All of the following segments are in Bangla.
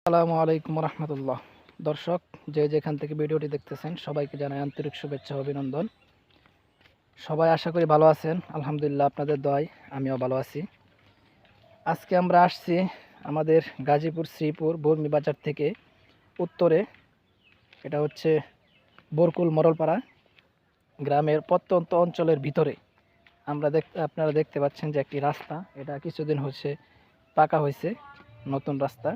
আসসালামু আলাইকুম রহমতুল্লাহ। দর্শক, যে যেখান থেকে ভিডিওটি দেখতেছেন সবাইকে জানাই আন্তরিক শুভেচ্ছা ও অভিনন্দন। সবাই আশা করি ভালো আছেন। আলহামদুলিল্লাহ, আপনাদের দোয়ায় আমিও ভালো আছি। আজকে আমরা আসছি আমাদের গাজীপুর শ্রীপুর বর্মি বাজার থেকে উত্তরে, এটা হচ্ছে বরকুল মরলপাড়া গ্রামের প্রত্যন্ত অঞ্চলের ভিতরে। আপনারা দেখতে পাচ্ছেন যে একটি রাস্তা, এটা কিছুদিন হচ্ছে পাকা হয়েছে, নতুন রাস্তা।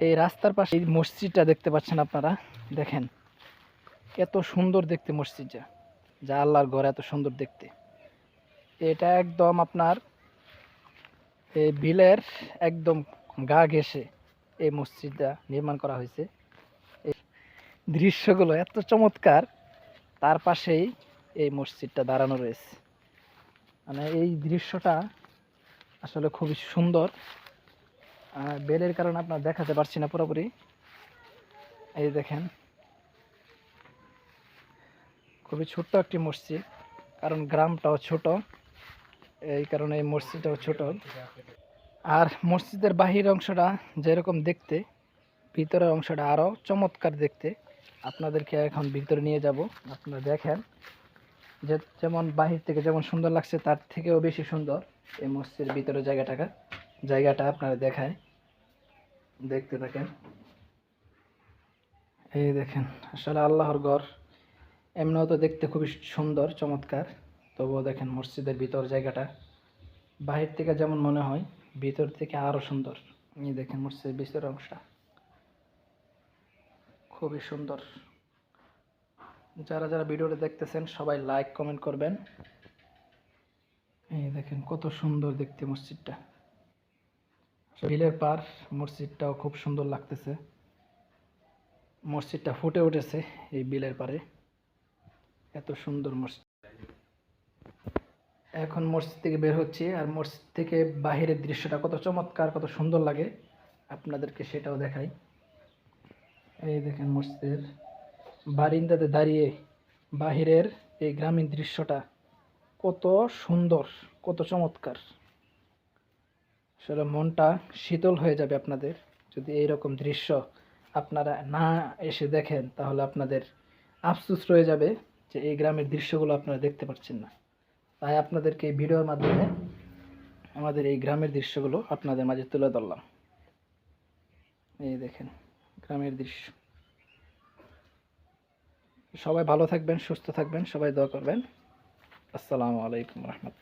এই রাস্তার পাশে এই মসজিদটা দেখতে পাচ্ছেন আপনারা, দেখেন এত সুন্দর দেখতে মসজিদটা, যা আল্লাহর ঘর এত সুন্দর দেখতে। এটা একদম আপনার এই বিলের একদম গা ঘেঁষে এই মসজিদটা নির্মাণ করা হয়েছে। এই দৃশ্যগুলো এত চমৎকার, তার পাশেই এই মসজিদটা দাঁড়ানো রয়েছে। মানে এই দৃশ্যটা আসলে খুবই সুন্দর। বেলের কারণে আপনার দেখাতে পারছি না পুরোপুরি। এই দেখেন, খুবই ছোট্ট একটি মসজিদ, কারণ গ্রামটাও ছোট, এই কারণে এই মসজিদটাও ছোট। আর মসজিদের বাহির অংশটা যেরকম দেখতে, ভিতরের অংশটা আরও চমৎকার দেখতে। আপনাদেরকে এখন ভিতরে নিয়ে যাব, আপনারা দেখেন যে যেমন বাহির থেকে যেমন সুন্দর লাগছে তার থেকেও বেশি সুন্দর এই মসজিদের ভিতরে জায়গাটা আপনারা দেখায়, দেখতে থাকেন। এই দেখেন, আসলে আল্লাহর ঘর এমনিও তো দেখতে খুবই সুন্দর চমৎকার, তবুও দেখেন মসজিদের ভিতর জায়গাটা বাহির থেকে যেমন মনে হয়, ভিতর থেকে আরও সুন্দর। এই দেখেন মসজিদের ভিতরের অংশটা খুবই সুন্দর। যারা যারা ভিডিওটা দেখতেছেন সবাই লাইক কমেন্ট করবেন। এই দেখেন কত সুন্দর দেখতে মসজিদটা, বিলের পার, মসজিদটাও খুব সুন্দর লাগতেছে। মসজিদটা ফুটে উঠেছে এই বিলের পারে, এত সুন্দর মসজিদ। এখন মসজিদ থেকে বের হচ্ছি, আর মসজিদ থেকে বাহিরের দৃশ্যটা কত চমৎকার, কত সুন্দর লাগে, আপনাদেরকে সেটাও দেখাই। এই দেখেন মসজিদের বারিন্দাতে দাঁড়িয়ে বাহিরের এই গ্রামীণ দৃশ্যটা কত সুন্দর, কত চমৎকার। আসলে মনটা শীতল হয়ে যাবে আপনাদের যদি এইরকম দৃশ্য আপনারা না এসে দেখেন, তাহলে আপনাদের আফসোস রয়ে যাবে যে এই গ্রামের দৃশ্যগুলো আপনারা দেখতে পাচ্ছেন না। তাই আপনাদেরকে এই ভিডিওর মাধ্যমে আমাদের এই গ্রামের দৃশ্যগুলো আপনাদের মাঝে তুলে ধরলাম। এই দেখেন গ্রামের দৃশ্য। সবাই ভালো থাকবেন, সুস্থ থাকবেন, সবাই দোয়া করবেন। আসসালামু আলাইকুম রহমতুল্লাহ।